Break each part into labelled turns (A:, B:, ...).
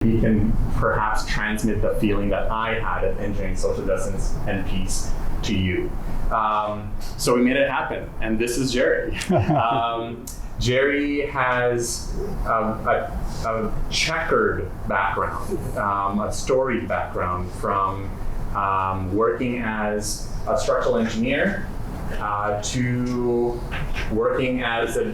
A: we can perhaps transmit the feeling that I had of engineering, social justice, and peace to you. So we made it happen, and this is Jerry. Jerry has a checkered background, a storied background from working as a structural engineer to working as a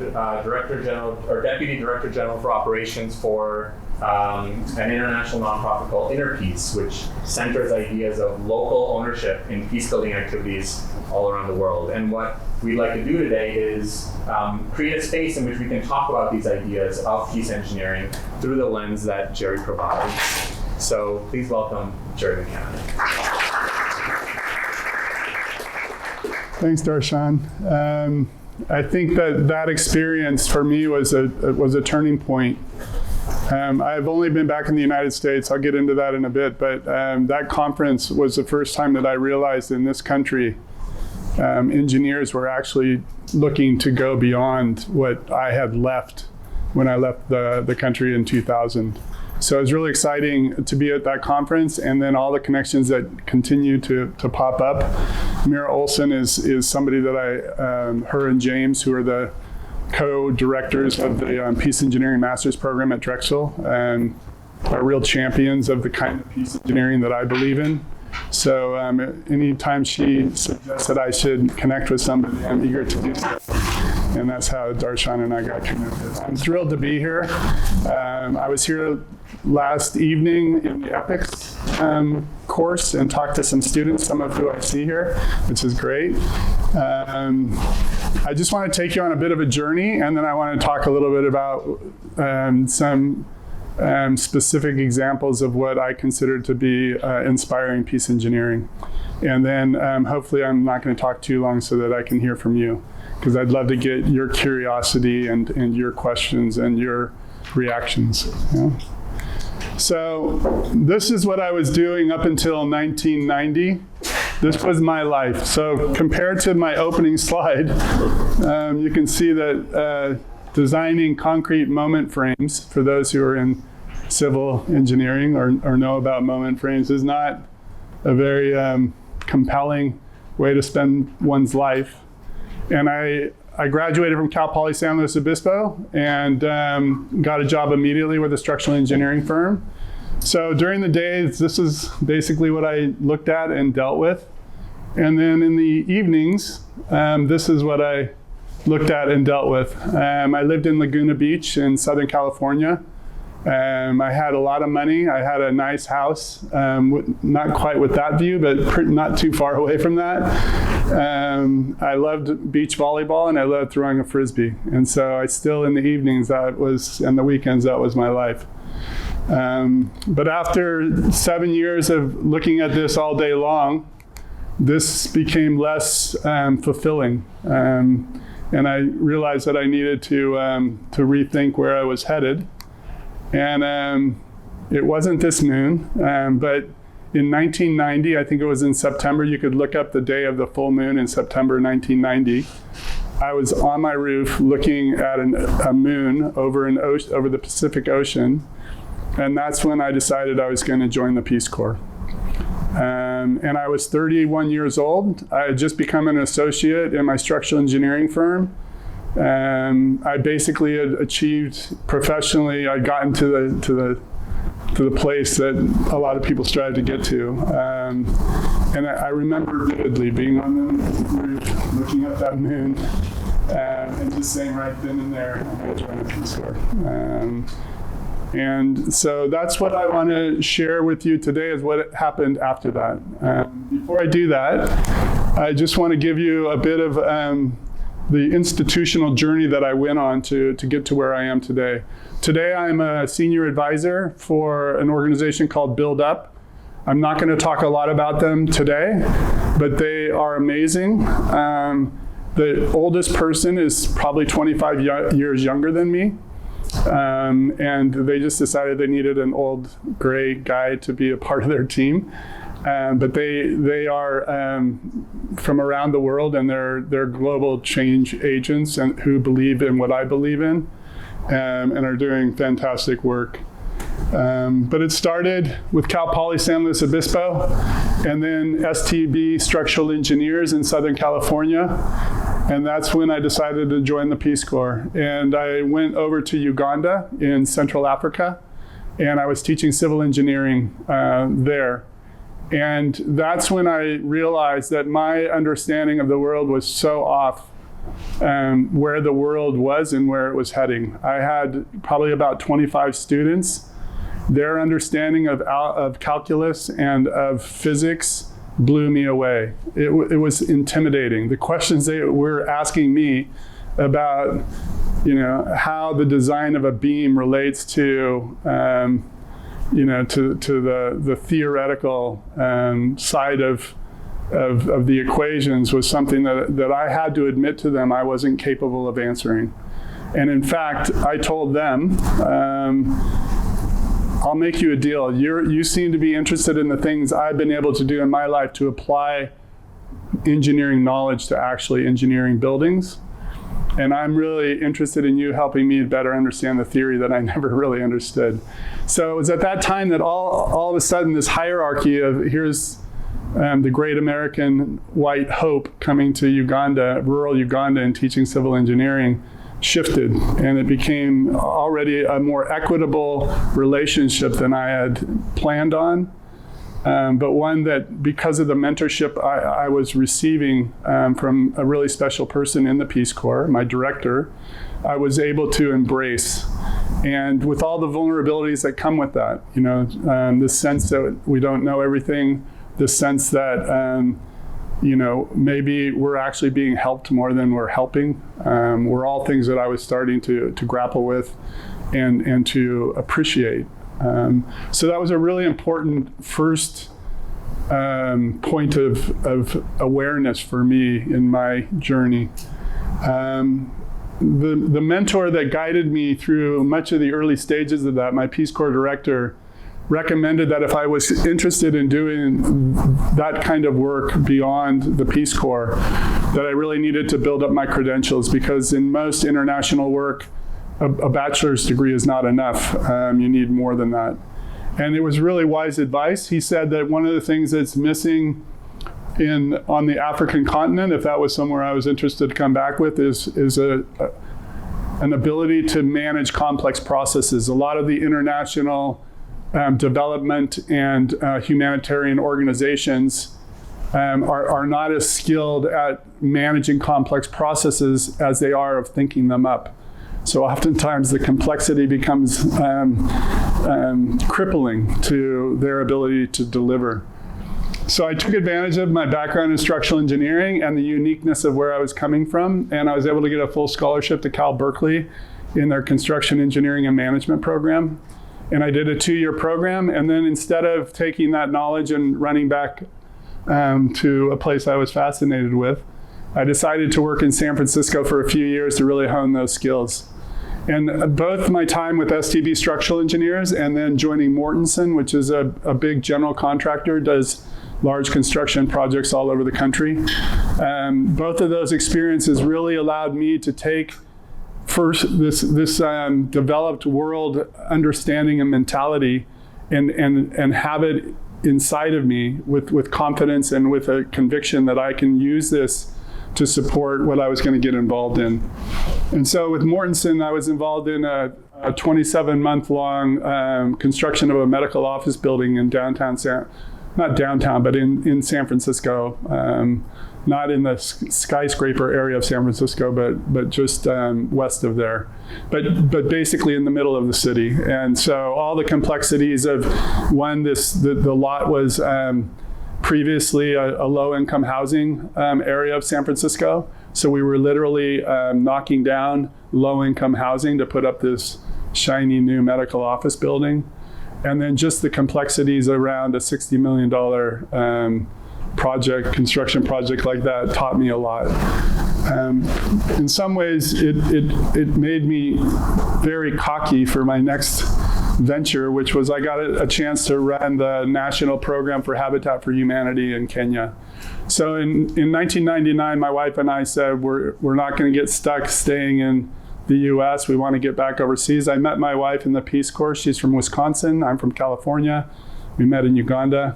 A: director general or deputy director general for operations for an international nonprofit called Inner Peace, which centers ideas of local ownership in peace-building activities all around the world. And what we'd like to do today is create a space in which we can talk about these ideas of peace engineering through the lens that Jerry provides. So please welcome Jerry McCann.
B: Thanks, Darshan. I think that experience for me was a turning point. I've only been back in the United States. I'll get into that in a bit, but that conference was the first time that I realized in this country engineers were actually looking to go beyond what I had left when I left the country in 2000. So it was really exciting to be at that conference, and then all the connections that continue to pop up. Mira Olson is somebody that her and James, who are the co-directors of the Peace Engineering Master's Program at Drexel, and are real champions of the kind of peace engineering that I believe in. So anytime she suggests that I should connect with somebody, I'm eager to do so. And that's how Darshan and I got connected. I'm thrilled to be here. I was here last evening in the Ethics course and talked to some students, some of who I see here, which is great. I just want to take you on a bit of a journey, and then I want to talk a little bit about some specific examples of what I consider to be inspiring peace engineering. And then hopefully I'm not going to talk too long so that I can hear from you, because I'd love to get your curiosity and your questions and your reactions. Yeah? So this is what I was doing up until 1990. This was my life. So compared to my opening slide, you can see that designing concrete moment frames, for those who are in civil engineering or know about moment frames, is not a very compelling way to spend one's life. And I graduated from Cal Poly San Luis Obispo and got a job immediately with a structural engineering firm. So during the days, this is basically what I looked at and dealt with. And then in the evenings, this is what I looked at and dealt with. I lived in Laguna Beach in Southern California. I had a lot of money. I had a nice house, not quite with that view, but not too far away from that. I loved beach volleyball, and I loved throwing a Frisbee. And so I still, in the evenings, and the weekends, that was my life. But after 7 years of looking at this all day long, this became less fulfilling. And I realized that I needed to rethink where I was headed. And it wasn't this moon, but in 1990, I think it was in September, you could look up the day of the full moon in September 1990. I was on my roof looking at a moon over the Pacific Ocean, and that's when I decided I was going to join the Peace Corps. And I was 31 years old. I had just become an associate in my structural engineering firm. I basically had achieved professionally. I'd gotten to the place that a lot of people strive to get to. And I remember vividly being on the roof, looking at that moon, and just saying right then and there, I'm going to join the Peace Corps. And so that's what I want to share with you today, is what happened after that. Before I do that, I just want to give you a bit of the institutional journey that I went on to get to where I am today. Today, I'm a senior advisor for an organization called Build Up. I'm not going to talk a lot about them today, but they are amazing. The oldest person is probably 25 years younger than me. And they just decided they needed an old gray guy to be a part of their team. But they are from around the world, and they're global change agents and who believe in what I believe in, and are doing fantastic work. But it started with Cal Poly San Luis Obispo, and then STB Structural Engineers in Southern California. And that's when I decided to join the Peace Corps. And I went over to Uganda in Central Africa, and I was teaching civil engineering there. And that's when I realized that my understanding of the world was so off, where the world was and where it was heading. I had probably about 25 students. Their understanding of calculus and of physics blew me away. It was intimidating. The questions they were asking me about, how the design of a beam relates to, to the theoretical side of the equations was something that I had to admit to them I wasn't capable of answering. And in fact, I told them, I'll make you a deal. You seem to be interested in the things I've been able to do in my life to apply engineering knowledge to actually engineering buildings. And I'm really interested in you helping me better understand the theory that I never really understood. So it was at that time that all of a sudden this hierarchy of here's the great American white hope coming to Uganda, rural Uganda, and teaching civil engineering shifted, and it became already a more equitable relationship than I had planned on, but one that, because of the mentorship I was receiving from a really special person in the Peace Corps, my director, I was able to embrace. And with all the vulnerabilities that come with that, the sense that we don't know everything, the sense that maybe we're actually being helped more than we're helping, were all things that I was starting to grapple with and to appreciate. So that was a really important first point of awareness for me in my journey. The mentor that guided me through much of the early stages of that, my Peace Corps director, recommended that if I was interested in doing that kind of work beyond the Peace Corps, that I really needed to build up my credentials, because in most international work, a bachelor's degree is not enough. You need more than that. And it was really wise advice. He said that one of the things that's missing on the African continent, if that was somewhere I was interested to come back with, is an ability to manage complex processes. A lot of the international development and humanitarian organizations are not as skilled at managing complex processes as they are of thinking them up. So oftentimes the complexity becomes crippling to their ability to deliver. So I took advantage of my background in structural engineering and the uniqueness of where I was coming from, and I was able to get a full scholarship to Cal Berkeley in their construction engineering and management program. And I did a 2-year program, and then instead of taking that knowledge and running back to a place I was fascinated with, I decided to work in San Francisco for a few years to really hone those skills. And both my time with STB Structural Engineers and then joining Mortenson, which is a big general contractor, does large construction projects all over the country. Both of those experiences really allowed me to take first this developed world understanding and mentality and have it inside of me with confidence and with a conviction that I can use this to support what I was going to get involved in. And so with Mortenson, I was involved in a 27-month-long construction of a medical office building in not downtown, but in San Francisco. Not in the skyscraper area of San Francisco, but just west of there. But basically in the middle of the city. And so all the complexities of the lot was previously a low-income housing area of San Francisco. So we were literally knocking down low-income housing to put up this shiny new medical office building. And then just the complexities around a $60 million construction project like that taught me a lot. In some ways, it made me very cocky for my next venture, which was I got a chance to run the national program for Habitat for Humanity in Kenya. So in 1999, my wife and I said, we're not going to get stuck staying in the US. We want to get back overseas. I met my wife in the Peace Corps. She's from Wisconsin. I'm from California. We met in Uganda.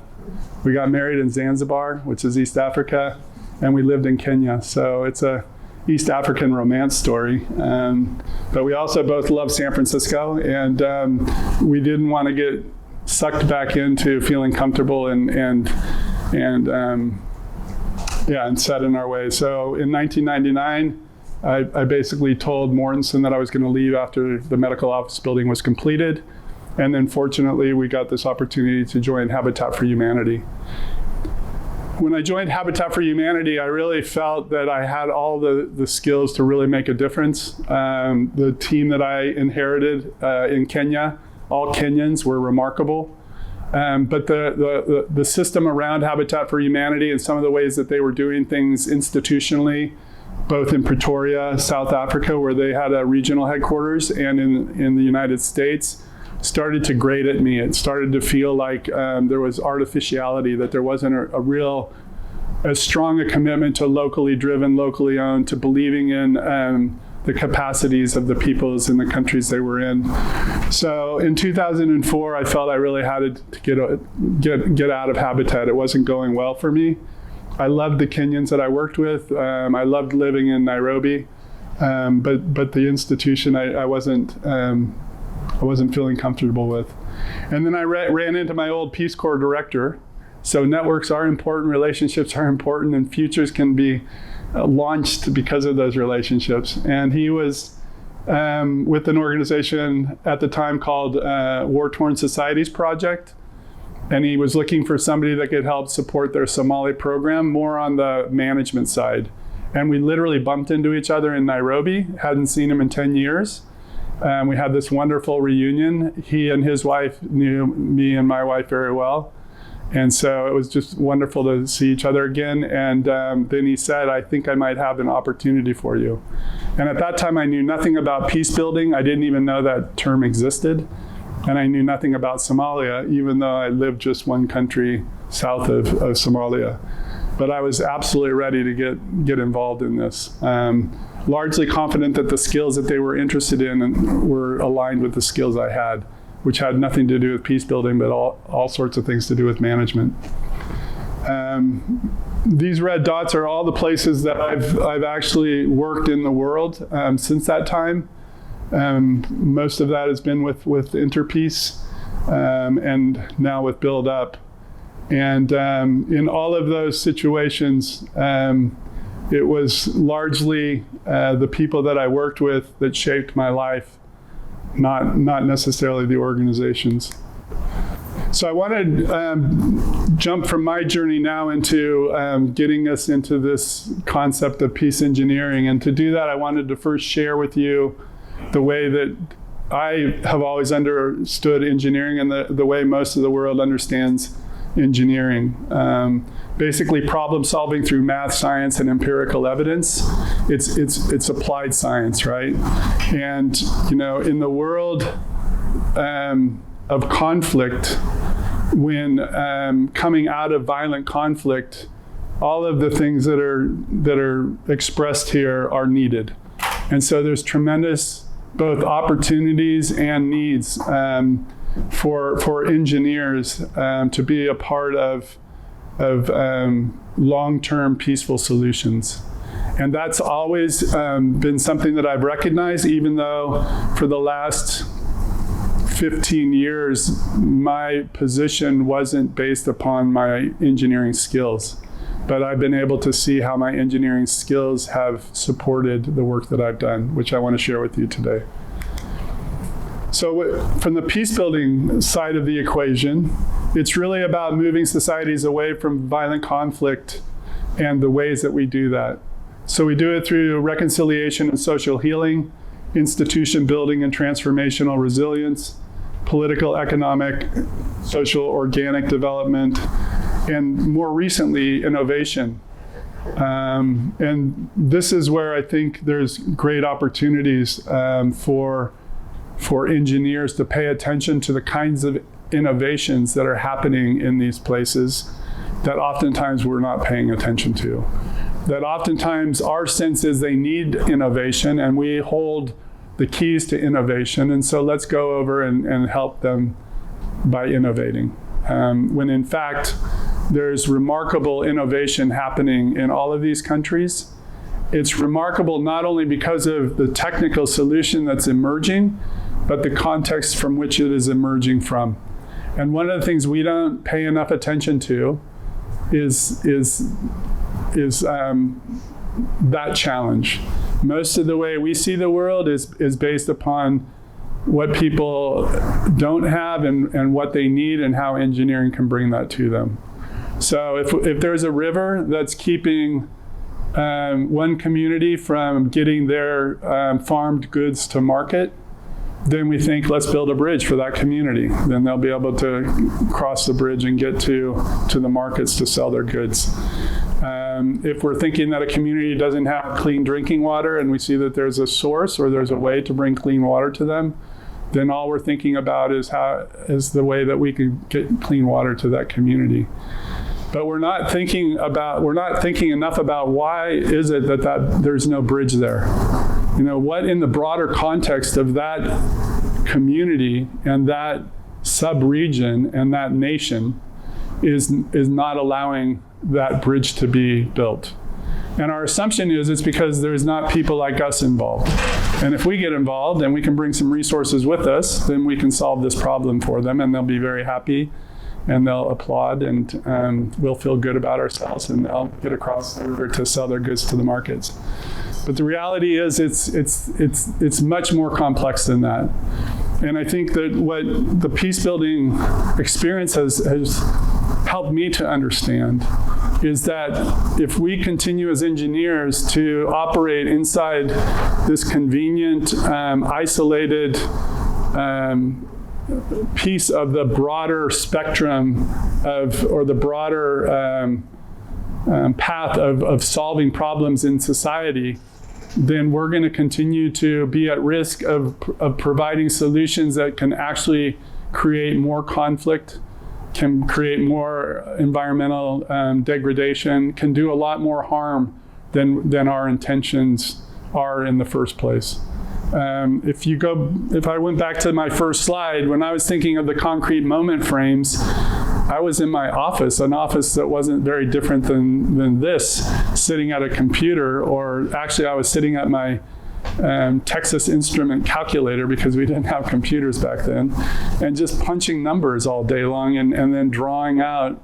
B: We got married in Zanzibar, which is East Africa, and we lived in Kenya. So it's a East African romance story. But we also both love San Francisco, and we didn't want to get sucked back into feeling comfortable and set in our ways. So in 1999, I basically told Mortensen that I was going to leave after the medical office building was completed. And then fortunately, we got this opportunity to join Habitat for Humanity. When I joined Habitat for Humanity, I really felt that I had all the skills to really make a difference. The team that I inherited in Kenya, all Kenyans, were remarkable. But the system around Habitat for Humanity and some of the ways that they were doing things institutionally, both in Pretoria, South Africa, where they had a regional headquarters, and in the United States, started to grate at me. It started to feel like there was artificiality, that there wasn't as strong a commitment to locally driven, locally owned, to believing in the capacities of the peoples in the countries they were in. So in 2004, I felt I really had to get out of Habitat. It wasn't going well for me. I loved the Kenyans that I worked with. I loved living in Nairobi, but the institution I wasn't feeling comfortable with. And then I ran into my old Peace Corps director. So networks are important, relationships are important, and futures can be launched because of those relationships. And he was with an organization at the time called War-Torn Societies Project. And he was looking for somebody that could help support their Somali program more on the management side. And we literally bumped into each other in Nairobi, hadn't seen him in 10 years. We had this wonderful reunion. He and his wife knew me and my wife very well. And so it was just wonderful to see each other again. And then he said, I think I might have an opportunity for you. And at that time, I knew nothing about peace building. I didn't even know that term existed. And I knew nothing about Somalia, even though I lived just one country south of Somalia. But I was absolutely ready to get involved in this. Largely confident that the skills that they were interested in were aligned with the skills I had, which had nothing to do with peace building, but all sorts of things to do with management. These red dots are all the places that I've actually worked in the world since that time. Most of that has been with Interpeace and now with Build Up. And in all of those situations, it was largely the people that I worked with that shaped my life, not necessarily the organizations. So I want to jump from my journey now into getting us into this concept of peace engineering. And to do that, I wanted to first share with you the way that I have always understood engineering and the way most of the world understands engineering. Basically problem solving through math, science, and empirical evidence. It's applied science, right? And in the world of conflict, when coming out of violent conflict, all of the things that are expressed here are needed. And so there's tremendous both opportunities and needs for engineers to be a part of long-term peaceful solutions. And that's always been something that I've recognized, even though for the last 15 years, my position wasn't based upon my engineering skills. But I've been able to see how my engineering skills have supported the work that I've done, which I want to share with you today. So from the peace building side of the equation, it's really about moving societies away from violent conflict and the ways that we do that. So we do it through reconciliation and social healing, institution building and transformational resilience, political, economic, social, organic development, and more recently, innovation. And this is where I think there's great opportunities for engineers to pay attention to the kinds of innovations that are happening in these places that oftentimes we're not paying attention to. That oftentimes our sense is they need innovation, and we hold the keys to innovation. And so let's go over and help them by innovating. When in fact, there's remarkable innovation happening in all of these countries. It's remarkable not only because of the technical solution that's emerging, but the context from which it is emerging from. And one of the things we don't pay enough attention to is that challenge. Most of the way we see the world is based upon what people don't have and what they need and how engineering can bring that to them. So if there's a river that's keeping one community from getting their farmed goods to market, then we think, let's build a bridge for that community. Then they'll be able to cross the bridge and get to the markets to sell their goods. If we're thinking that a community doesn't have clean drinking water and we see that there's a source or there's a way to bring clean water to them, then all we're thinking about is the way that we can get clean water to that community. But we're not thinking enough about why is it that there's no bridge there. What in the broader context of that community and that sub-region and that nation is not allowing that bridge to be built. And our assumption is it's because there's not people like us involved. And if we get involved and we can bring some resources with us, then we can solve this problem for them and they'll be very happy and they'll applaud and we'll feel good about ourselves and they'll get across the river to sell their goods to the markets. But the reality is it's much more complex than that. And I think that what the peace building experience has helped me to understand is that if we continue as engineers to operate inside this convenient, isolated piece of the broader spectrum or the broader path of solving problems in society, then we're going to continue to be at risk of providing solutions that can actually create more conflict, can create more environmental degradation, can do a lot more harm than our intentions are in the first place. If I went back to my first slide, when I was thinking of the concrete moment frames, I was in my office, an office that wasn't very different than this, sitting at a computer, or actually I was sitting at my Texas Instrument calculator because we didn't have computers back then, and just punching numbers all day long and then drawing out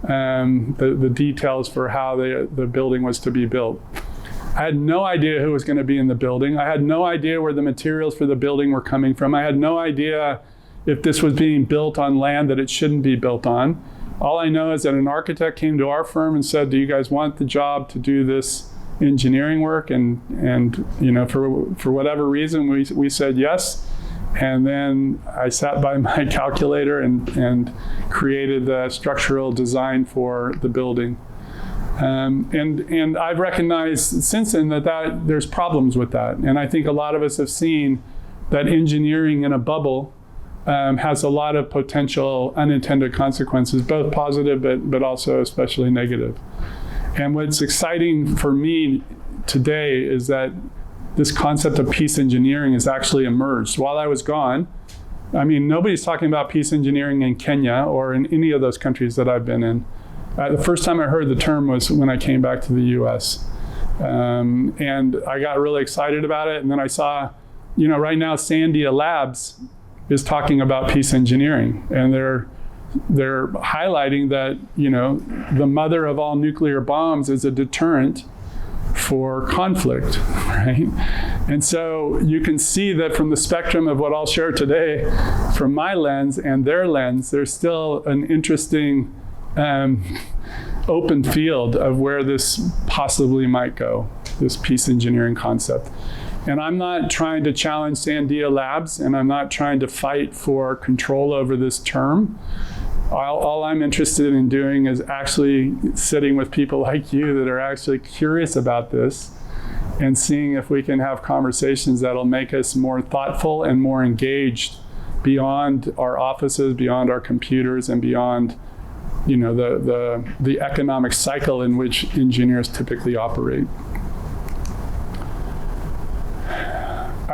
B: the details for how the building was to be built. I had no idea who was going to be in the building. I had no idea where the materials for the building were coming from. I had no idea if this was being built on land that it shouldn't be built on. All I know is that an architect came to our firm and said, do you guys want the job to do this engineering work? And for whatever reason, we said yes. And then I sat by my calculator and created the structural design for the building. And I've recognized since then that there's problems with that. And I think a lot of us have seen that engineering in a bubble has a lot of potential unintended consequences, both positive but also especially negative. And what's exciting for me today is that this concept of peace engineering has actually emerged. While I was gone, nobody's talking about peace engineering in Kenya or in any of those countries that I've been in. The first time I heard the term was when I came back to the US. And I got really excited about it. And then I saw, right now Sandia Labs is talking about peace engineering. And they're highlighting that, the mother of all nuclear bombs is a deterrent for conflict, right? And so you can see that from the spectrum of what I'll share today, from my lens and their lens, there's still an interesting open field of where this possibly might go, this peace engineering concept. And I'm not trying to challenge Sandia Labs, and I'm not trying to fight for control over this term. All I'm interested in doing is actually sitting with people like you that are actually curious about this and seeing if we can have conversations that'll make us more thoughtful and more engaged beyond our offices, beyond our computers, and beyond the economic cycle in which engineers typically operate.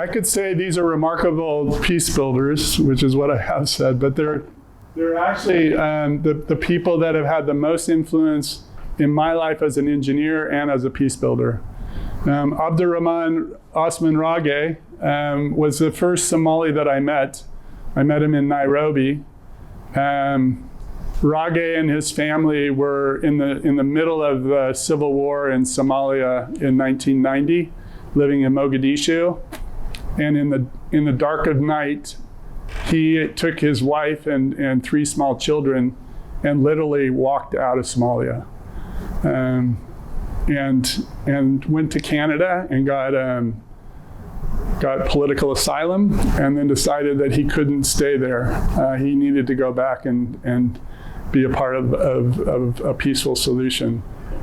B: I could say these are remarkable peace builders, which is what I have said, but they're actually the people that have had the most influence in my life as an engineer and as a peace builder. Abdurrahman Osman Rage was the first Somali that I met. I met him in Nairobi. Rage and his family were in the middle of the civil war in Somalia in 1990, living in Mogadishu. And in the dark of night, he took his wife and 3 small children and literally walked out of Somalia, and went to Canada and got political asylum, and then decided that he couldn't stay there. He needed to go back and be a part of a peaceful solution.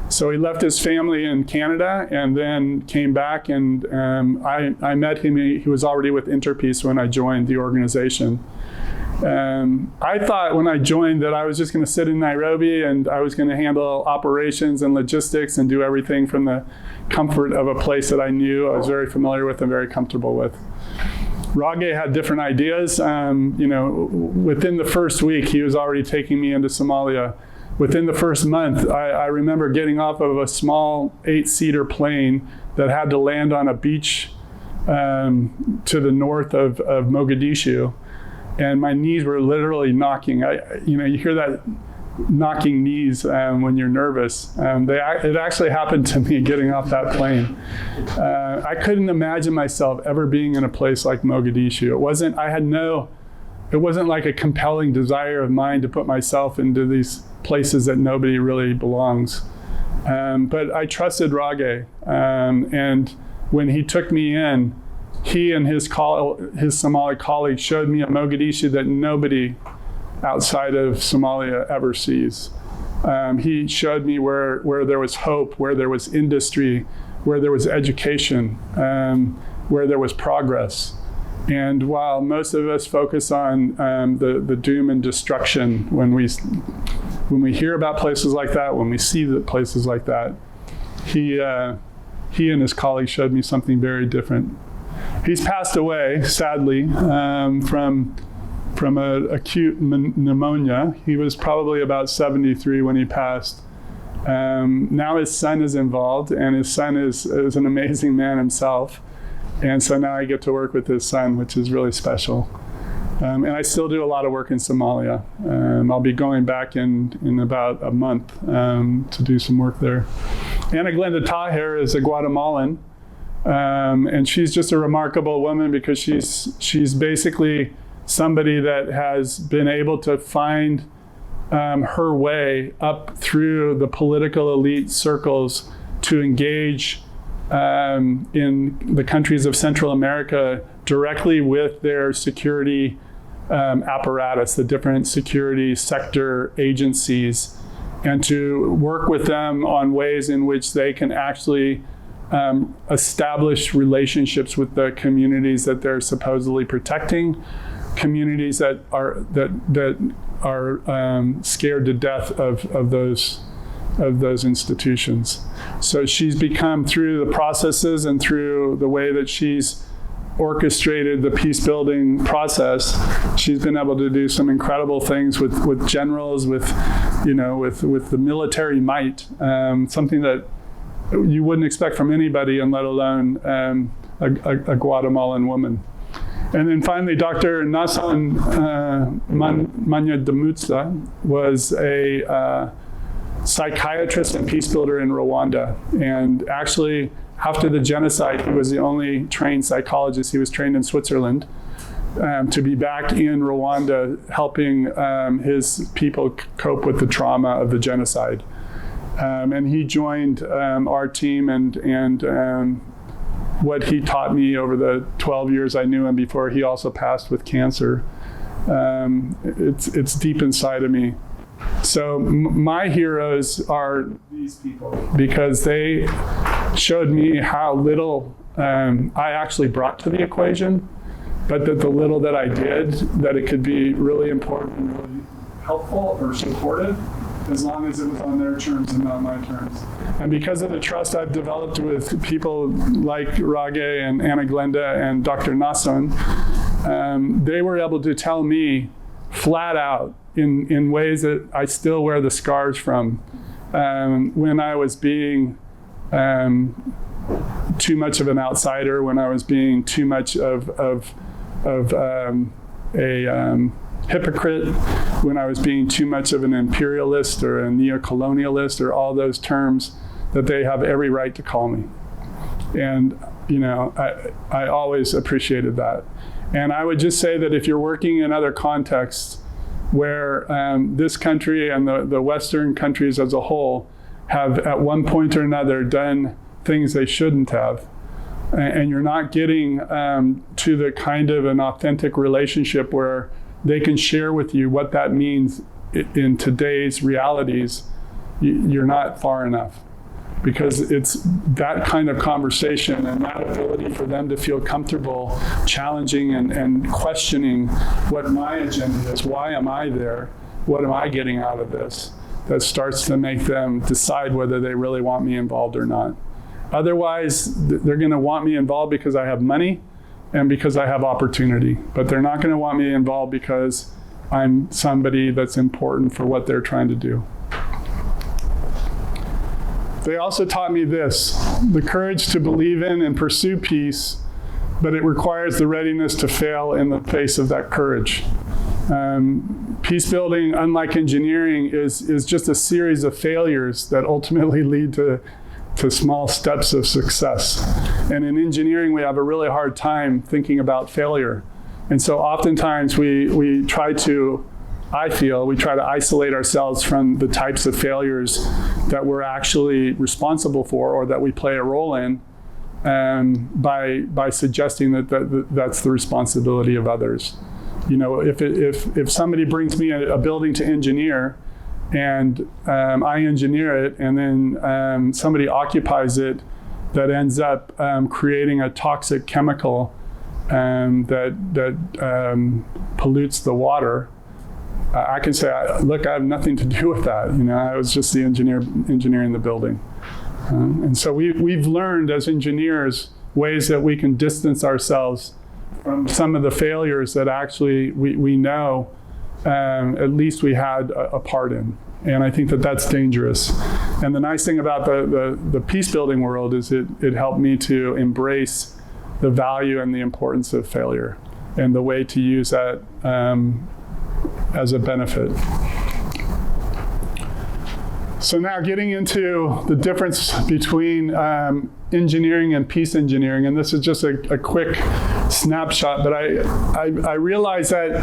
B: So he left his family in Canada and then came back, and I met him. He was already with Interpeace when I joined the organization. I thought when I joined that I was just going to sit in Nairobi and I was going to handle operations and logistics and do everything from the comfort of a place that I knew, I was very familiar with and very comfortable with. Rage had different ideas. Within the first week, he was already taking me into Somalia. Within the first month, I remember getting off of a small 8-seater plane that had to land on a beach to the north of Mogadishu. And my knees were literally knocking. You hear that knocking knees when you're nervous. It actually happened to me getting off that plane. I couldn't imagine myself ever being in a place like Mogadishu. It wasn't like a compelling desire of mine to put myself into these places that nobody really belongs. But I trusted Rage, and when he took me in, he and his Somali colleagues showed me a Mogadishu that nobody outside of Somalia ever sees. He showed me where there was hope, where there was industry, where there was education, where there was progress. And while most of us focus on the doom and destruction, when we hear about places like that, when we see the places like that, he and his colleagues showed me something very different. He's passed away, sadly, from acute pneumonia. He was probably about 73 when he passed. Now his son is involved, and his son is an amazing man himself. And so now I get to work with his son, which is really special. And I still do a lot of work in Somalia. I'll be going back in about a month to do some work there. Anna Glenda Tahir is a Guatemalan. And she's just a remarkable woman because she's basically somebody that has been able to find her way up through the political elite circles to engage in the countries of Central America directly with their security apparatus, the different security sector agencies, and to work with them on ways in which they can actually establish relationships with the communities that they're supposedly protecting, communities that are scared to death of those institutions. So she's become, through the processes and through the way that she's orchestrated the peace building process, she's been able to do some incredible things with generals, with the military might, something that you wouldn't expect from anybody, and let alone a Guatemalan woman. And then finally, Dr. Nasan Manyadamutsa was a psychiatrist and peace builder in Rwanda. And actually, after the genocide, he was the only trained psychologist. He was trained in Switzerland to be back in Rwanda helping his people cope with the trauma of the genocide. And he joined our team, and what he taught me over the 12 years I knew him before he also passed with cancer, it's deep inside of me. So my heroes are these people, because they showed me how little I actually brought to the equation, but that the little that I did, that it could be really important and really helpful or supportive. as long as it was on their terms and not my terms. And because of the trust I've developed with people like Rage and Anna Glenda and Dr. Nasson, they were able to tell me flat out in ways that I still wear the scars from, when I was being too much of an outsider, when I was being too much of a hypocrite, when I was being too much of an imperialist or a neocolonialist, or all those terms that they have every right to call me. And I always appreciated that. And I would just say that if you're working in other contexts where this country and the Western countries as a whole have at one point or another done things they shouldn't have, and you're not getting to the kind of an authentic relationship where they can share with you what that means in today's realities, you're not far enough. Because it's that kind of conversation and that ability for them to feel comfortable challenging and questioning what my agenda is. Why am I there? What am I getting out of this? That starts to make them decide whether they really want me involved or not. Otherwise, they're going to want me involved because I have money and because I have opportunity. But they're not going to want me involved because I'm somebody that's important for what they're trying to do. They also taught me this: the courage to believe in and pursue peace, but it requires the readiness to fail in the face of that courage. Peace building, unlike engineering, is just a series of failures that ultimately lead to small steps of success. And in engineering, we have a really hard time thinking about failure. And so oftentimes we try to isolate ourselves from the types of failures that we're actually responsible for or that we play a role in, by suggesting that's the responsibility of others. If somebody brings me a building to engineer, and I engineer it, and then somebody occupies it that ends up creating a toxic chemical that pollutes the water, I can say, look, I have nothing to do with that. I was just the engineering the building. And so we've learned as engineers ways that we can distance ourselves from some of the failures that actually we know at least we had a part in. And I think that that's dangerous. And the nice thing about the peace building world is it helped me to embrace the value and the importance of failure and the way to use that as a benefit. So now getting into the difference between engineering and peace engineering, and this is just a quick snapshot, but I realize that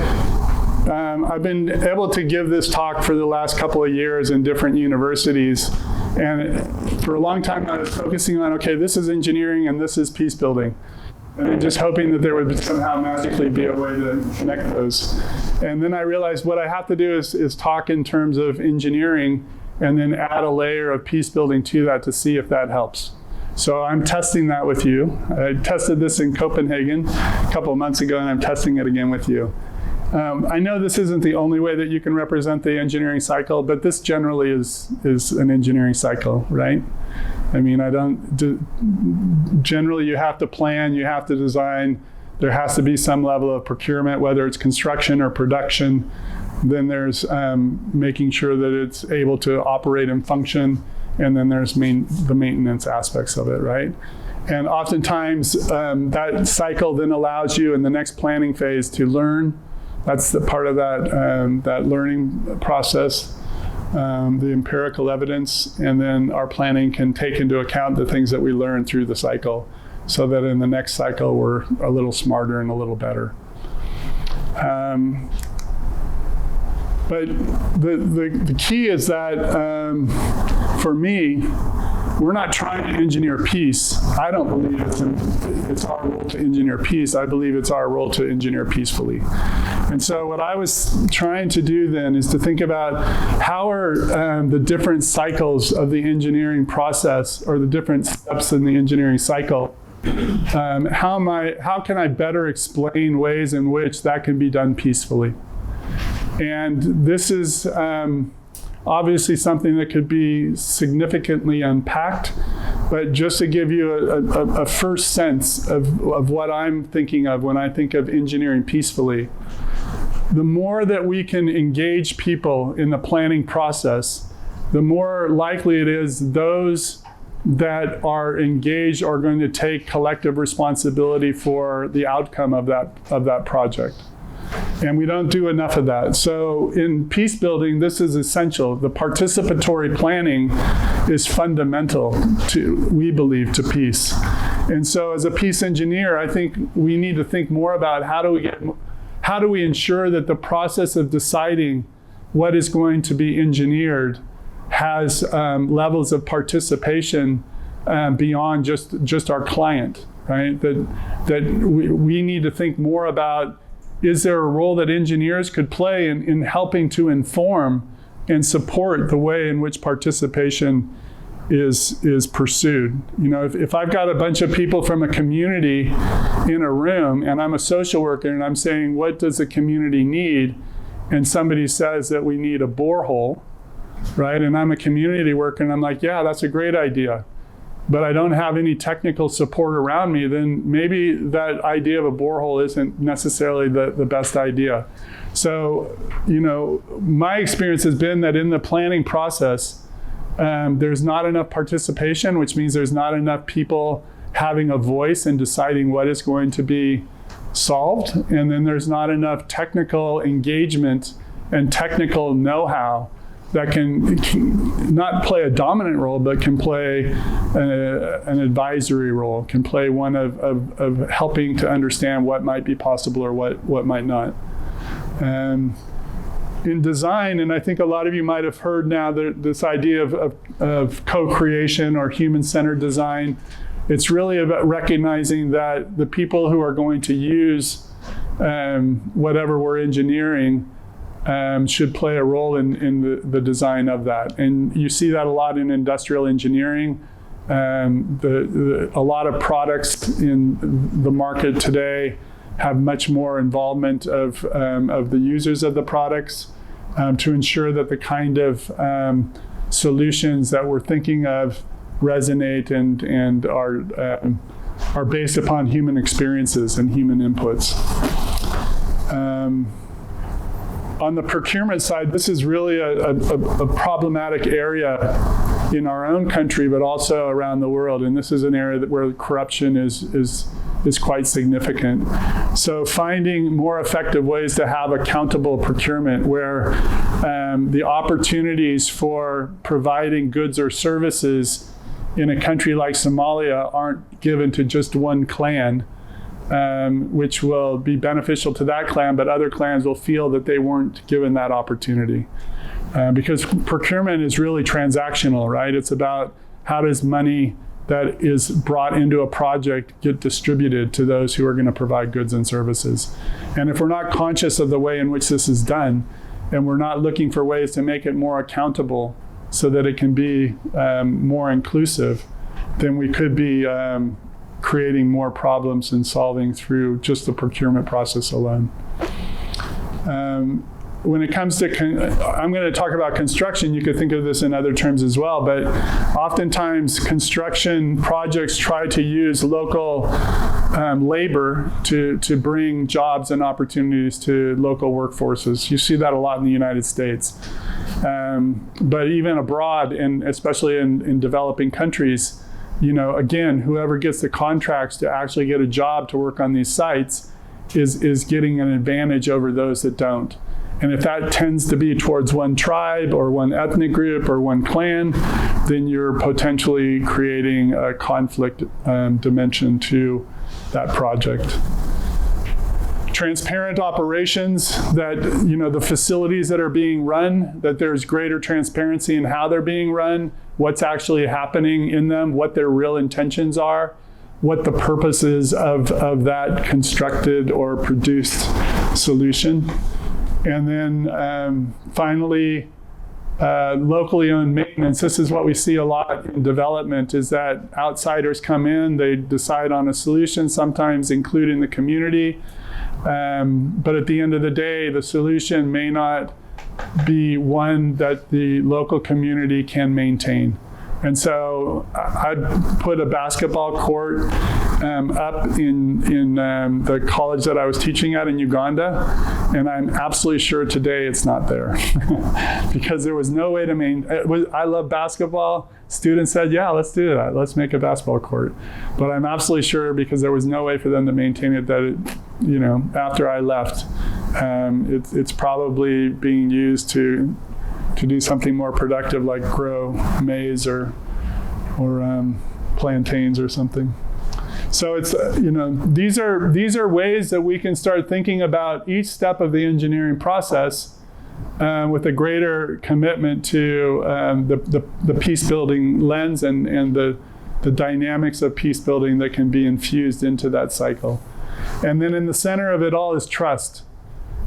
B: I've been able to give this talk for the last couple of years in different universities, and for a long time I was focusing on, okay, this is engineering and this is peace building. And just hoping that there would somehow magically be a way to connect those. And then I realized what I have to do is talk in terms of engineering and then add a layer of peace building to that to see if that helps. So I'm testing that with you. I tested this in Copenhagen a couple of months ago, and I'm testing it again with you. I know this isn't the only way that you can represent the engineering cycle, but this generally is an engineering cycle, right? I mean, generally you have to plan, you have to design, there has to be some level of procurement, whether it's construction or production. Then there's making sure that it's able to operate and function, and then there's the maintenance aspects of it, right? And oftentimes that cycle then allows you in the next planning phase to learn. That's the part of that learning process. The empirical evidence, and then our planning can take into account the things that we learn through the cycle so that in the next cycle we're a little smarter and a little better. But the key is that for me, we're not trying to engineer peace. I don't believe it's our role to engineer peace. I believe it's our role to engineer peacefully. And so what I was trying to do then is to think about how are the different cycles of the engineering process, or the different steps in the engineering cycle, how can I better explain ways in which that can be done peacefully? And this is obviously something that could be significantly unpacked, but just to give you a first sense of what I'm thinking of when I think of engineering peacefully, the more that we can engage people in the planning process, the more likely it is those that are engaged are going to take collective responsibility for the outcome of that project. And we don't do enough of that. So in peace building, this is essential. The participatory planning is fundamental to, we believe, to peace. And so as a peace engineer, I think we need to think more about how do we ensure that the process of deciding what is going to be engineered has levels of participation beyond just our client, right? That we need to think more about, is there a role that engineers could play in helping to inform and support the way in which participation is pursued? You know, if I've got a bunch of people from a community in a room and I'm a social worker and I'm saying, what does the community need? And somebody says that we need a borehole, right? And I'm a community worker and I'm like, yeah, that's a great idea, but I don't have any technical support around me, then maybe that idea of a borehole isn't necessarily the best idea. So, you know, my experience has been that in the planning process, there's not enough participation, which means there's not enough people having a voice and deciding what is going to be solved. And then there's not enough technical engagement and technical know-how that can not play a dominant role, but can play an advisory role, can play one of helping to understand what might be possible or what might not. In design, and I think a lot of you might have heard now this idea of co-creation or human-centered design. It's really about recognizing that the people who are going to use whatever we're engineering should play a role in the design of that. And you see that a lot in industrial engineering. A lot of products in the market today have much more involvement of the users of the products to ensure that the kind of solutions that we're thinking of resonate and are based upon human experiences and human inputs. On the procurement side, this is really a problematic area in our own country, but also around the world. And this is an area where corruption is quite significant. So finding more effective ways to have accountable procurement where the opportunities for providing goods or services in a country like Somalia aren't given to just one clan, which will be beneficial to that clan, but other clans will feel that they weren't given that opportunity. Because procurement is really transactional, right? It's about how does money that is brought into a project get distributed to those who are going to provide goods and services. And if we're not conscious of the way in which this is done, and we're not looking for ways to make it more accountable so that it can be more inclusive, then we could be creating more problems and solving through just the procurement process alone. When it comes to, I'm going to talk about construction, you could think of this in other terms as well, but oftentimes construction projects try to use local labor to bring jobs and opportunities to local workforces. You see that a lot in the United States. But even abroad, and especially in developing countries, you know, again, whoever gets the contracts to actually get a job to work on these sites is getting an advantage over those that don't. And if that tends to be towards one tribe or one ethnic group or one clan, then you're potentially creating a conflict dimension to that project. Transparent operations, that, you know, the facilities that are being run, that there's greater transparency in how they're being run, what's actually happening in them, what their real intentions are, what the purpose is of that constructed or produced solution. And then finally, locally owned maintenance. This is what we see a lot in development, is that outsiders come in, they decide on a solution, sometimes including the community. But at the end of the day, the solution may not be one that the local community can maintain. And so I'd put a basketball court up in the college that I was teaching at in Uganda, and I'm absolutely sure today it's not there because there was no way to maintain. I love basketball. Students said, yeah, let's do that. Let's make a basketball court. But I'm absolutely sure because there was no way for them to maintain it that it, after I left, it's probably being used to do something more productive like grow maize or plantains or something. So it's these are ways that we can start thinking about each step of the engineering process with a greater commitment to the peace building lens and the dynamics of peace building that can be infused into that cycle. And then in the center of it all is trust.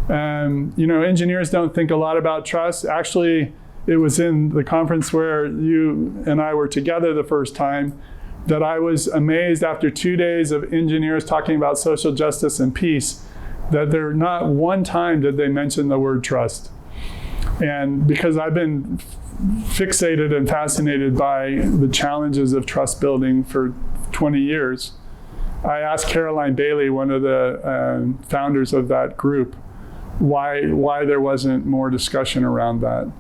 B: Engineers don't think a lot about trust. Actually, it was in the conference where you and I were together the first time that I was amazed after 2 days of engineers talking about social justice and peace, that there not one time did they mention the word trust. And because I've been fixated and fascinated by the challenges of trust building for 20 years, I asked Caroline Bailey, one of the founders of that group, why there wasn't more discussion around that.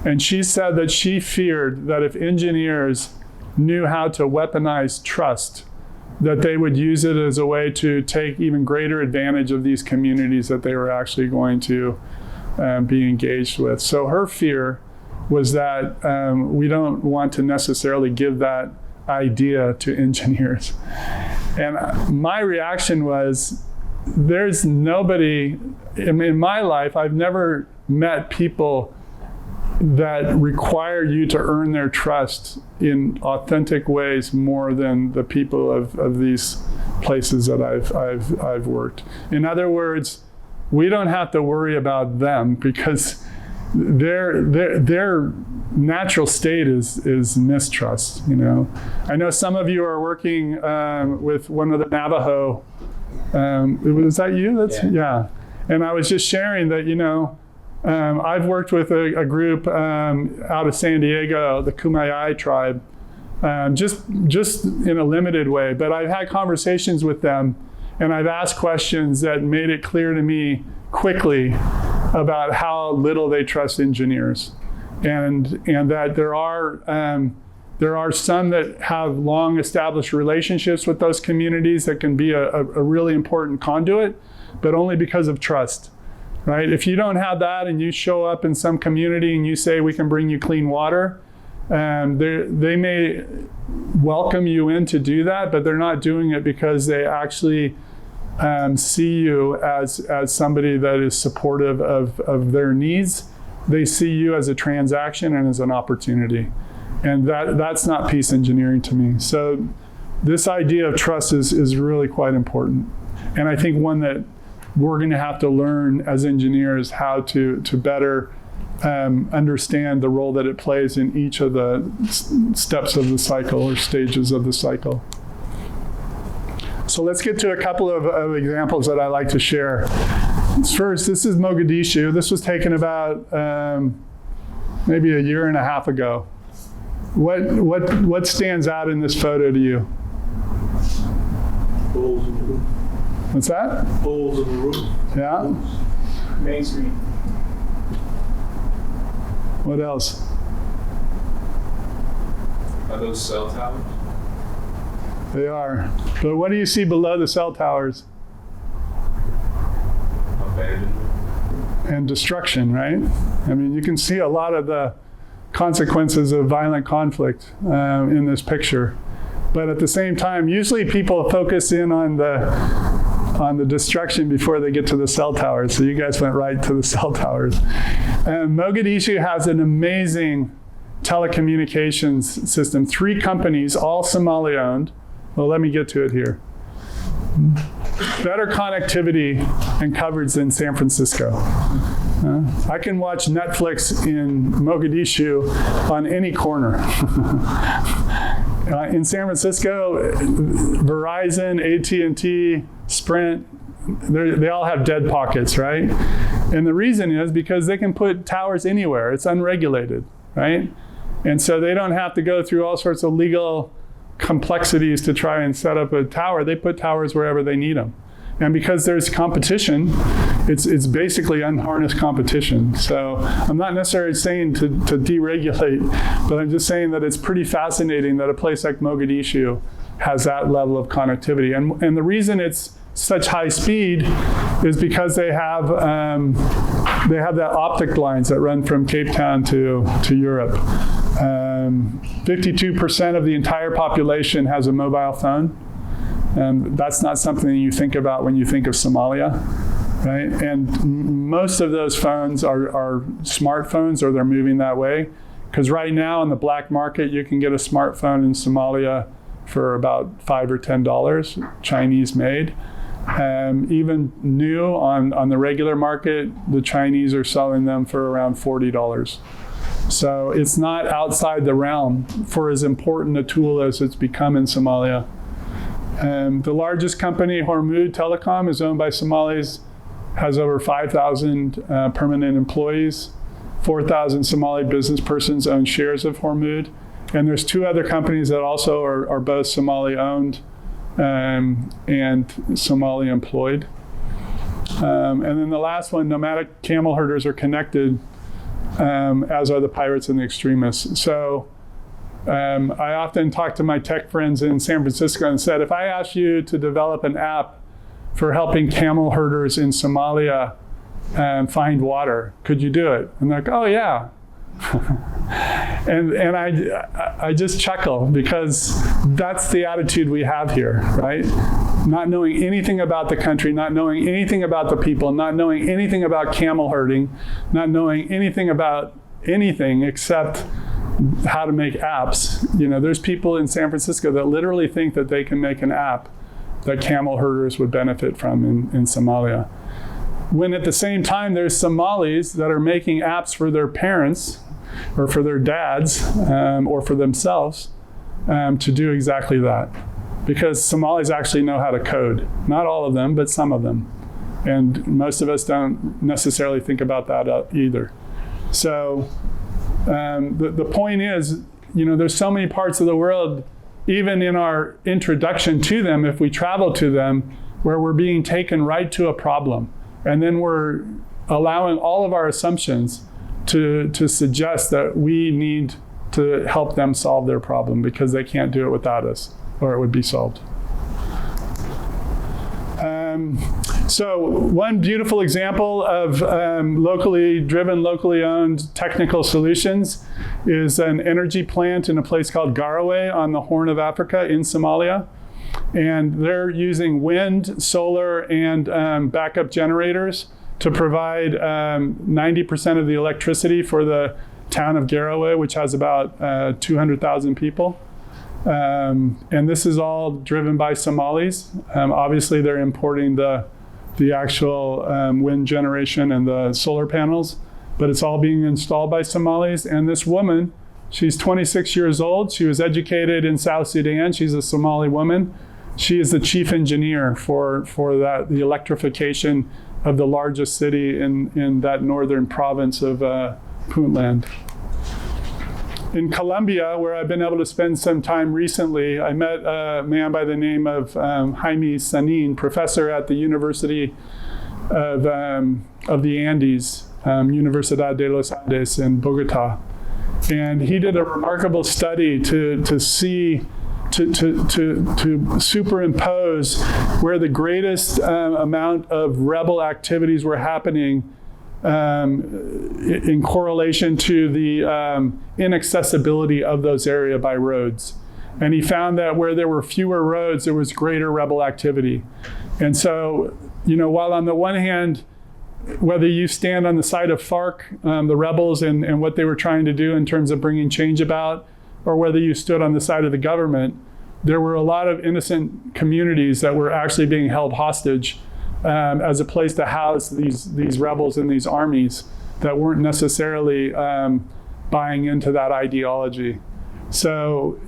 B: And she said that she feared that if engineers knew how to weaponize trust, that they would use it as a way to take even greater advantage of these communities that they were actually going to be engaged with. So her fear was that we don't want to necessarily give that idea to engineers. And my reaction was, there's nobody, in my life, I've never met people that require you to earn their trust in authentic ways more than the people of these places that I've worked. In other words, we don't have to worry about them because their natural state is mistrust. I know some of you are working with one of the Navajo. Was that you? Yeah. And I was just sharing that I've worked with a group out of San Diego, the Kumeyaay tribe, just in a limited way. But I've had conversations with them, and I've asked questions that made it clear to me quickly about how little they trust engineers, and that there are some that have long established relationships with those communities that can be a really important conduit, but only because of trust. Right? If you don't have that and you show up in some community and you say, we can bring you clean water, they may welcome you in to do that, but they're not doing it because they actually see you as somebody that is supportive of their needs. They see you as a transaction and as an opportunity. And that's not peace engineering to me. So this idea of trust is really quite important. And I think one that we're going to have to learn as engineers how to better understand the role that it plays in each of the steps of the cycle or stages of the cycle. So let's get to a couple of examples that I like to share. First, this is Mogadishu. This was taken about maybe a year and a half ago. What stands out in this photo to you?
C: Holes in the roof.
B: What's that?
C: Holes in the roof.
B: Yeah.
C: Main Street.
B: What else?
C: Are those cell towers?
B: They are. But what do you see below the cell towers?
C: Abandonment.
B: And destruction, right? I mean, you can see a lot of the consequences of violent conflict in this picture. But at the same time, usually people focus in on the destruction before they get to the cell towers. So you guys went right to the cell towers. Mogadishu has an amazing telecommunications system. 3 companies, all Somali owned. Well, let me get to it here. Better connectivity and coverage than San Francisco. I can watch Netflix in Mogadishu on any corner. In San Francisco, Verizon, AT&T, Sprint, they all have dead pockets, right? And the reason is because they can put towers anywhere. It's unregulated, right? And so they don't have to go through all sorts of legal complexities to try and set up a tower. They put towers wherever they need them. And because there's competition, it's basically unharnessed competition. So I'm not necessarily saying to deregulate, but I'm just saying that it's pretty fascinating that a place like Mogadishu has that level of connectivity. And the reason it's such high speed is because they have the optic lines that run from Cape Town to Europe. 52% of the entire population has a mobile phone. That's not something you think about when you think of Somalia, right? And most of those phones are smartphones, or they're moving that way. Because right now on the black market, you can get a smartphone in Somalia for about $5 or $10, Chinese made. Even new on the regular market, the Chinese are selling them for around $40. So it's not outside the realm for as important a tool as it's become in Somalia. The largest company, Hormuz Telecom, is owned by Somalis, has over 5,000 permanent employees. 4,000 Somali business persons own shares of Hormuz. And there's two other companies that also are both Somali owned and Somali employed. And then the last one, nomadic camel herders are connected, as are the pirates and the extremists. So I often talk to my tech friends in San Francisco and said, if I asked you to develop an app for helping camel herders in Somalia find water, could you do it? And they're like, oh yeah. and I just chuckle, because that's the attitude we have here, right? Not knowing anything about the country, not knowing anything about the people, not knowing anything about camel herding, not knowing anything about anything except how to make apps. You know, there's people in San Francisco that literally think that they can make an app that camel herders would benefit from in Somalia. When at the same time, there's Somalis that are making apps for their parents or for their dads or for themselves to do exactly that. Because Somalis actually know how to code. Not all of them, but some of them. And most of us don't necessarily think about that either. So the point is, you know, there's so many parts of the world, even in our introduction to them, if we travel to them, where we're being taken right to a problem. And then we're allowing all of our assumptions to suggest that we need to help them solve their problem because they can't do it without us, or it would be solved. So one beautiful example of locally driven, locally owned technical solutions is an energy plant in a place called Garowe on the Horn of Africa in Somalia. And they're using wind, solar, and backup generators to provide 90% of the electricity for the town of Garowe, which has about 200,000 people. And this is all driven by Somalis. Obviously, they're importing the actual wind generation and the solar panels, but it's all being installed by Somalis. And this woman, she's 26 years old. She was educated in South Sudan. She's a Somali woman. She is the chief engineer for the electrification of the largest city in that northern province of Puntland. In Colombia, where I've been able to spend some time recently, I met a man by the name of Jaime Sanin, professor at the University of the Andes, Universidad de los Andes in Bogota. And he did a remarkable study to superimpose where the greatest amount of rebel activities were happening in correlation to the inaccessibility of those areas by roads. And he found that where there were fewer roads, there was greater rebel activity. And so, you know, while on the one hand, whether you stand on the side of FARC, the rebels, and what they were trying to do in terms of bringing change about, or whether you stood on the side of the government, there were a lot of innocent communities that were actually being held hostage as a place to house these rebels and these armies that weren't necessarily buying into that ideology. So,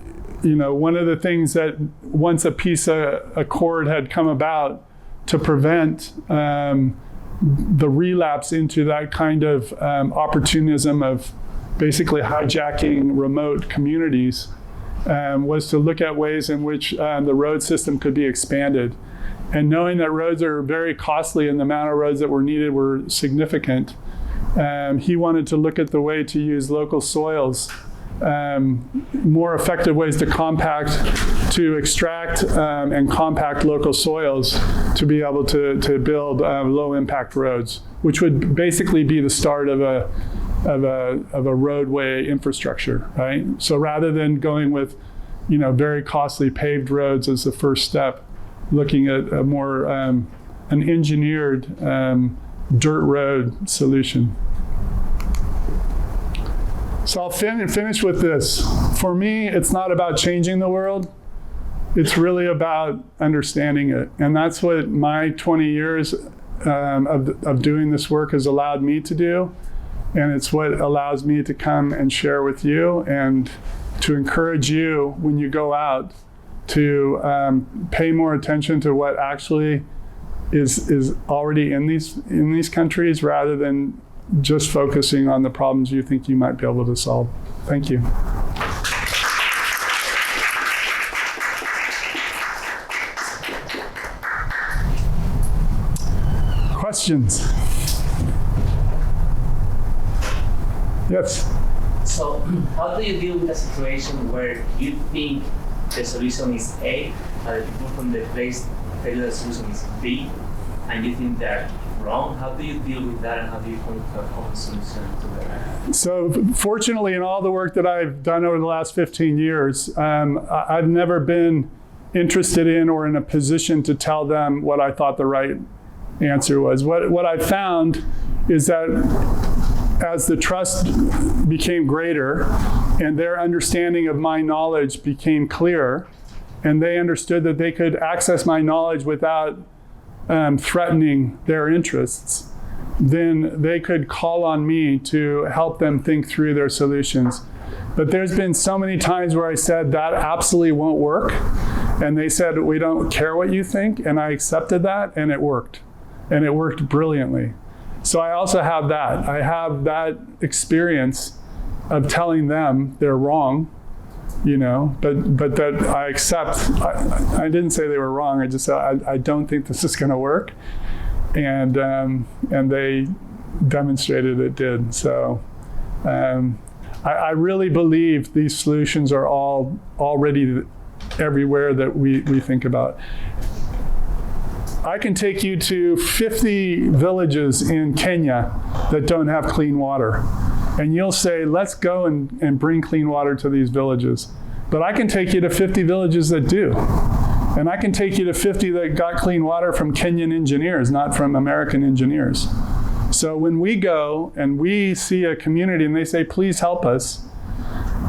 B: you know, one of the things that once a peace accord had come about, to prevent the relapse into that kind of opportunism of basically hijacking remote communities, was to look at ways in which the road system could be expanded. And knowing that roads are very costly and the amount of roads that were needed were significant, he wanted to look at the way to use local soils, more effective ways to extract and compact local soils to be able to build low impact roads, which would basically be the start of a roadway infrastructure, right? So rather than going with, very costly paved roads as the first step, looking at a more an engineered dirt road solution. So I'll finish with this. For me, it's not about changing the world. It's really about understanding it. And that's what my 20 years of doing this work has allowed me to do. And it's what allows me to come and share with you and to encourage you when you go out to pay more attention to what actually is already in these countries, rather than just focusing on the problems you think you might be able to solve. Thank you. Questions? Yes.
D: So how do you deal with a situation where you think the solution is A, but the people from the place tell you the solution is B, and you think they're wrong? How do you deal with that, and how do you come to a common solution to that?
B: So fortunately, in all the work that I've done over the last 15 years, I've never been interested in or in a position to tell them what I thought the right answer was. What I found is that as the trust became greater and their understanding of my knowledge became clearer, and they understood that they could access my knowledge without threatening their interests, then they could call on me to help them think through their solutions. But there's been so many times where I said that absolutely won't work, and they said, we don't care what you think, and I accepted that, and it worked. And it worked brilliantly. So I also have that. I have that experience of telling them they're wrong, but that I accept. I didn't say they were wrong. I just said, I don't think this is going to work. And they demonstrated it did. So I really believe these solutions are all already everywhere that we think about. I can take you to 50 villages in Kenya that don't have clean water. And you'll say, let's go and bring clean water to these villages. But I can take you to 50 villages that do. And I can take you to 50 that got clean water from Kenyan engineers, not from American engineers. So when we go and we see a community and they say, please help us,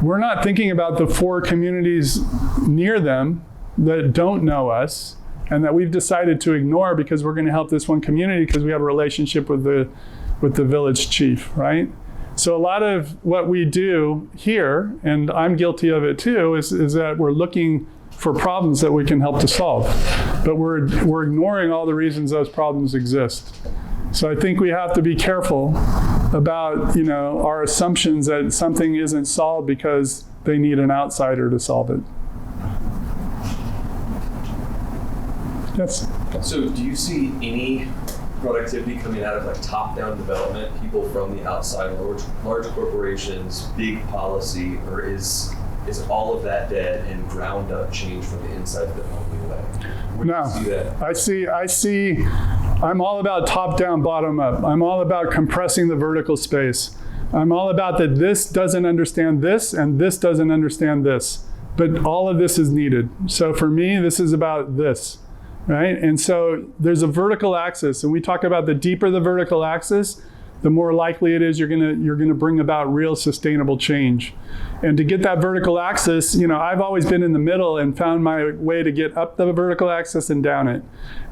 B: we're not thinking about the 4 communities near them that don't know us and that we've decided to ignore because we're going to help this one community because we have a relationship with the village chief, right? So a lot of what we do here, and I'm guilty of it too, is that we're looking for problems that we can help to solve. But we're ignoring all the reasons those problems exist. So I think we have to be careful about our assumptions that something isn't solved because they need an outsider to solve it. Yes.
E: So do you see any productivity coming out of top-down development, people from the outside, large corporations, big policy, or is all of that dead and ground up change from the inside the only way? Where
B: No,
E: do you see that?
B: I see, I'm all about top-down, bottom-up. I'm all about compressing the vertical space. I'm all about that this doesn't understand this and this doesn't understand this, but all of this is needed. So for me, this is about this. Right? And so there's a vertical axis, and we talk about the deeper the vertical axis, the more likely it is you're gonna bring about real sustainable change. And to get that vertical axis, I've always been in the middle and found my way to get up the vertical axis and down it.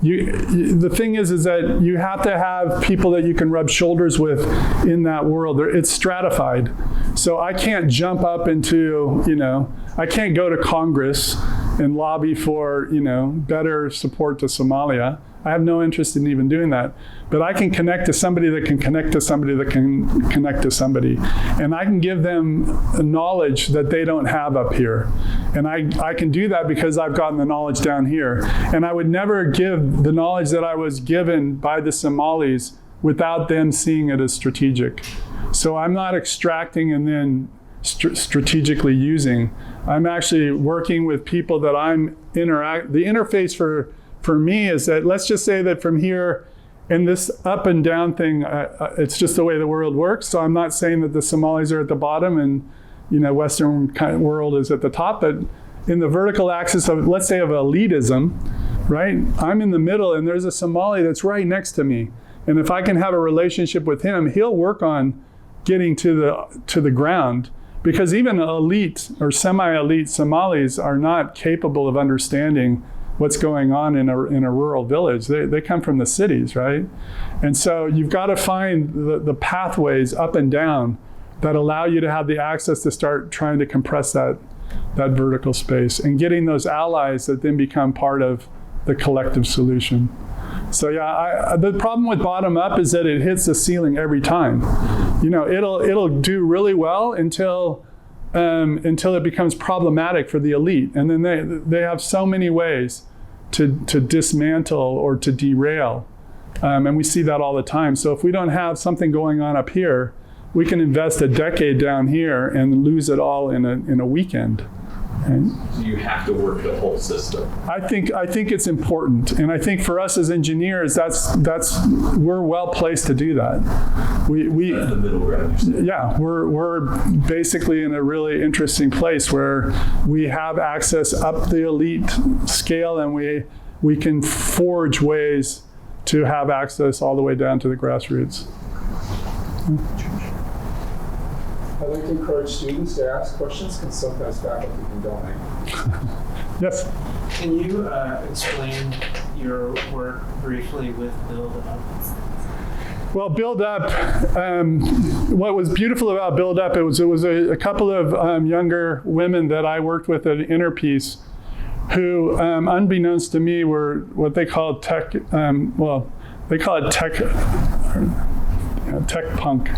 B: The thing is that you have to have people that you can rub shoulders with in that world. It's stratified. So I can't jump up into, I can't go to Congress and lobby for, better support to Somalia. I have no interest in even doing that. But I can connect to somebody that can connect to somebody that can connect to somebody. And I can give them knowledge that they don't have up here. And I can do that because I've gotten the knowledge down here. And I would never give the knowledge that I was given by the Somalis without them seeing it as strategic. So I'm not extracting and then strategically using. I'm actually working with people that I'm the interface for me is that, let's just say that from here, and this up and down thing, it's just the way the world works. So I'm not saying that the Somalis are at the bottom and Western world is at the top, but in the vertical axis of, let's say, of elitism, right? I'm in the middle and there's a Somali that's right next to me. And if I can have a relationship with him, he'll work on getting to the ground, because even elite or semi-elite Somalis are not capable of understanding what's going on in a rural village. They come from the cities, right? And so you've got to find the pathways up and down that allow you to have the access to start trying to compress that vertical space and getting those allies that then become part of the collective solution. So yeah, the problem with bottom up is that it hits the ceiling every time. It'll do really well until it becomes problematic for the elite, and then they have so many ways to dismantle or to derail, and we see that all the time. So if we don't have something going on up here, we can invest a decade down here and lose it all in a weekend. And
E: so you have to work the whole system.
B: I think it's important, and I think for us as engineers, that's we're well placed to do that. We
E: That's the middle ground.
B: Yeah, we're basically in a really interesting place where we have access up the elite scale, and we can forge ways to have access all the way down to the grassroots.
F: I'd like to encourage students to ask questions, because sometimes faculty can donate.
B: Yes.
G: Can you explain your work briefly with Build Up?
B: Well, Build Up, what was beautiful about Build Up, it was a couple of younger women that I worked with at Interpiece who, unbeknownst to me, were what they call tech, they call it tech punk.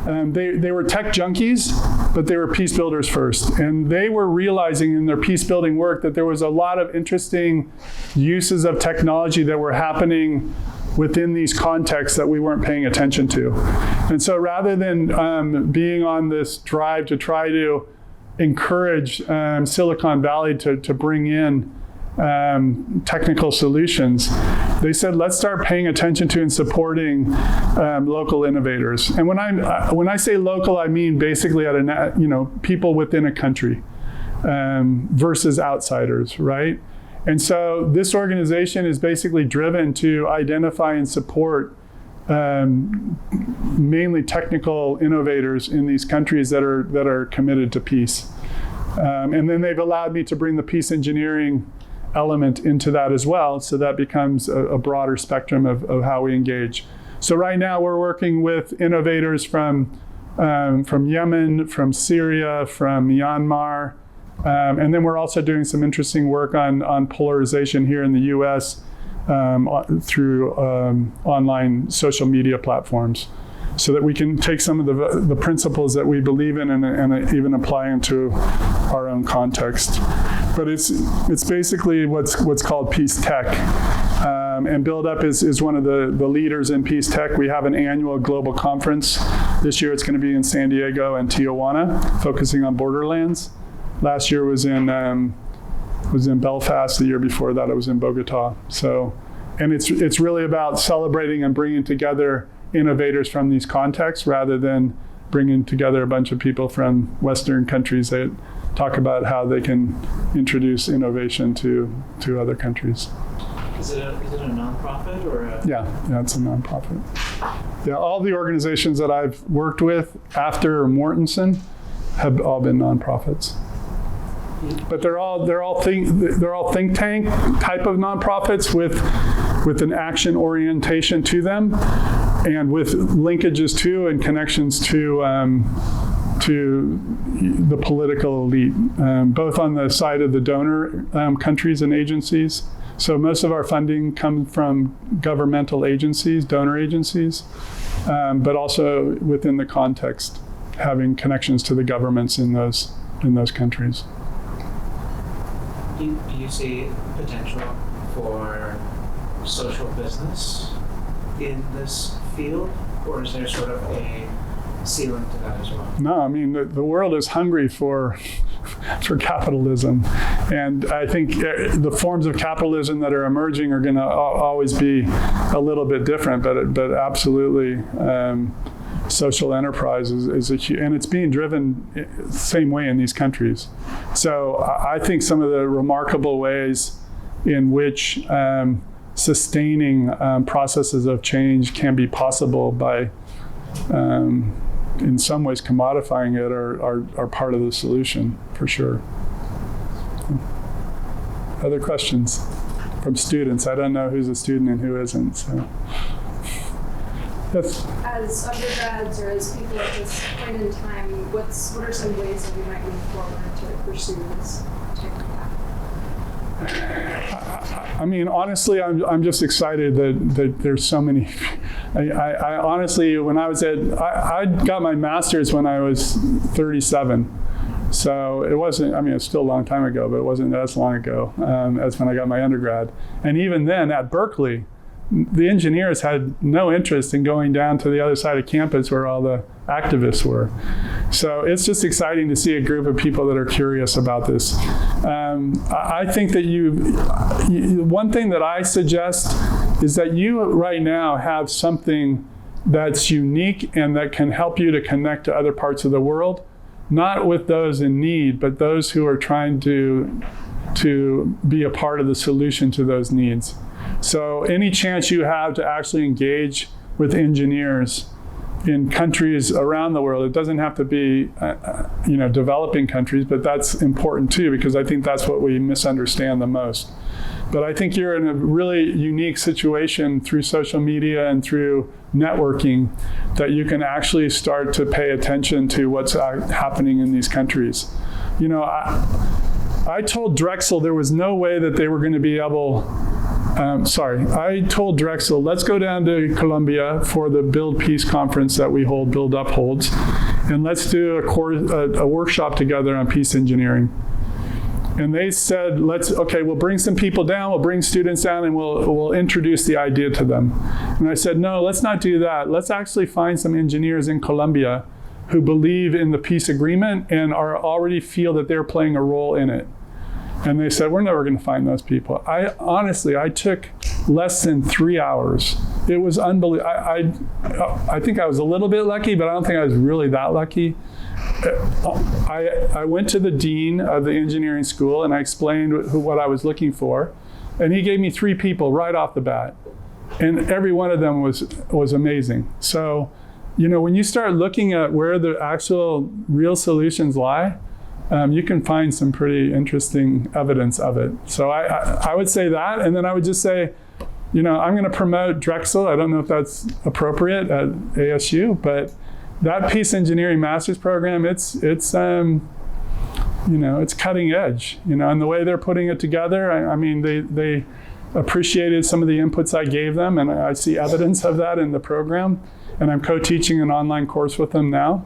B: They were tech junkies, but they were peace builders first. And they were realizing in their peace building work that there was a lot of interesting uses of technology that were happening within these contexts that we weren't paying attention to. And so rather than being on this drive to try to encourage Silicon Valley to bring in technical solutions, they said, let's start paying attention to and supporting local innovators. And when I say local, I mean basically at people within a country versus outsiders, right? And so this organization is basically driven to identify and support mainly technical innovators in these countries that are committed to peace. And then they've allowed me to bring the peace engineering element into that as well, so that becomes a broader spectrum of how we engage. So right now we're working with innovators from Yemen, from Syria, from Myanmar, and then we're also doing some interesting work on polarization here in the US through online social media platforms, so that we can take some of the principles that we believe in and even apply them to our own context. But it's basically what's called peace tech. And Build Up is one of the leaders in peace tech. We have an annual global conference. This year it's going to be in San Diego and Tijuana, focusing on borderlands. Last year was in Belfast. The year before that it was in Bogota. So, and it's really about celebrating and bringing together innovators from these contexts, rather than bringing together a bunch of people from Western countries that talk about how they can introduce innovation to other countries.
G: Is it a nonprofit or a?
B: Yeah, it's a nonprofit. Yeah, all the organizations that I've worked with after Mortensen have all been nonprofits. But they're all think tank type of nonprofits with an action orientation to them, and with linkages to and connections to the political elite, both on the side of the donor countries and agencies, So most of our funding comes from governmental agencies, donor agencies, but also within the context, having connections to the governments in those countries.
G: Do you see potential for social business in this field, or is there sort of a ceiling to that as well?
B: No, I mean, the world is hungry for capitalism. And I think the forms of capitalism that are emerging are going to always be a little bit different, but absolutely social enterprise is a huge, and it's being driven the same way in these countries. So I think some of the remarkable ways in which sustaining processes of change can be possible by in some ways commodifying it are part of the solution, for sure. Other questions from students? I don't know who's a student and who isn't. So. Yes.
H: As undergrads or as people at this point in time, what are some ways that we might move forward to pursue this type of path?
B: I mean, honestly, I'm just excited that there's so many. I honestly, when I got my master's when I was 37. So it wasn't, I mean, it's still a long time ago, but it wasn't as long ago as when I got my undergrad. And even then at Berkeley, the engineers had no interest in going down to the other side of campus where all the activists were. So it's just exciting to see a group of people that are curious about this. I think that one thing that I suggest is that you right now have something that's unique and that can help you to connect to other parts of the world, not with those in need, but those who are trying to be a part of the solution to those needs. So any chance you have to actually engage with engineers in countries around the world, it doesn't have to be developing countries, but that's important too, because I think that's what we misunderstand the most. But I think you're in a really unique situation through social media and through networking that you can actually start to pay attention to what's happening in these countries. You know, I told Drexel there was no way that they were going to be able. I told Drexel, let's go down to Colombia for the Build Peace conference that we hold, Build Up holds, and let's do a workshop together on peace engineering. And they said, we'll bring some people down, we'll bring students down, and we'll introduce the idea to them. And I said, no, let's not do that. Let's actually find some engineers in Colombia who believe in the peace agreement and already feel that they're playing a role in it. And they said, we're never going to find those people. I took less than 3 hours. It was unbelievable. I think I was a little bit lucky, but I don't think I was really that lucky. I went to the dean of the engineering school and I explained what I was looking for. And he gave me 3 people right off the bat. And every one of them was amazing. So, when you start looking at where the actual real solutions lie, you can find some pretty interesting evidence of it. So I would say that, and then I would just say, I'm going to promote Drexel. I don't know if that's appropriate at ASU, but that peace engineering master's program, it's cutting edge, and the way they're putting it together. I mean, they appreciated some of the inputs I gave them, and I see evidence of that in the program. And I'm co-teaching an online course with them now.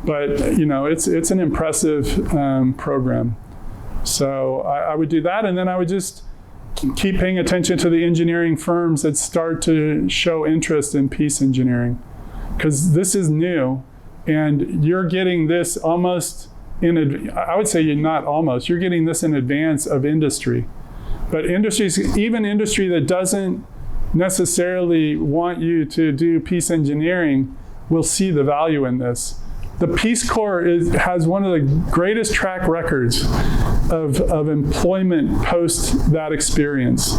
B: But it's an impressive program. So I would do that, and then I would just keep paying attention to the engineering firms that start to show interest in peace engineering, because this is new, and you're getting this almost I would say you're getting this in advance of industry. But even industry that doesn't necessarily want you to do peace engineering will see the value in this. The Peace Corps has one of the greatest track records of employment post that experience.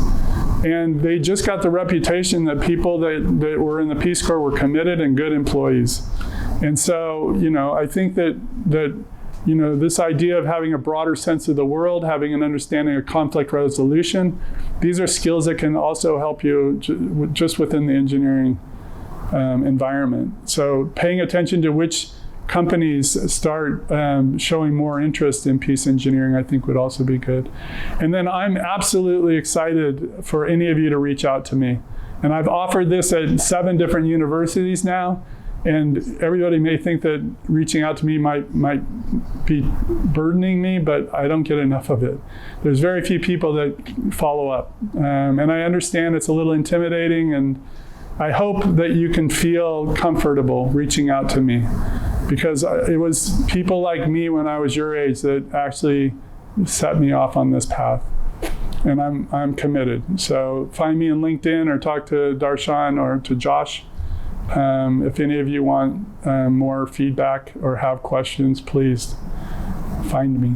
B: And they just got the reputation that people that were in the Peace Corps were committed and good employees. And so, I think that this idea of having a broader sense of the world, having an understanding of conflict resolution, these are skills that can also help you just within the engineering environment. So paying attention to which companies start showing more interest in peace engineering, I think would also be good. And then I'm absolutely excited for any of you to reach out to me. And I've offered this at 7 different universities now. And everybody may think that reaching out to me might be burdening me, but I don't get enough of it. There's very few people that follow up. And I understand it's a little intimidating, and I hope that you can feel comfortable reaching out to me, because it was people like me when I was your age that actually set me off on this path. And I'm committed. So find me on LinkedIn or talk to Darshan or to Josh. If any of you want more feedback or have questions, please find me.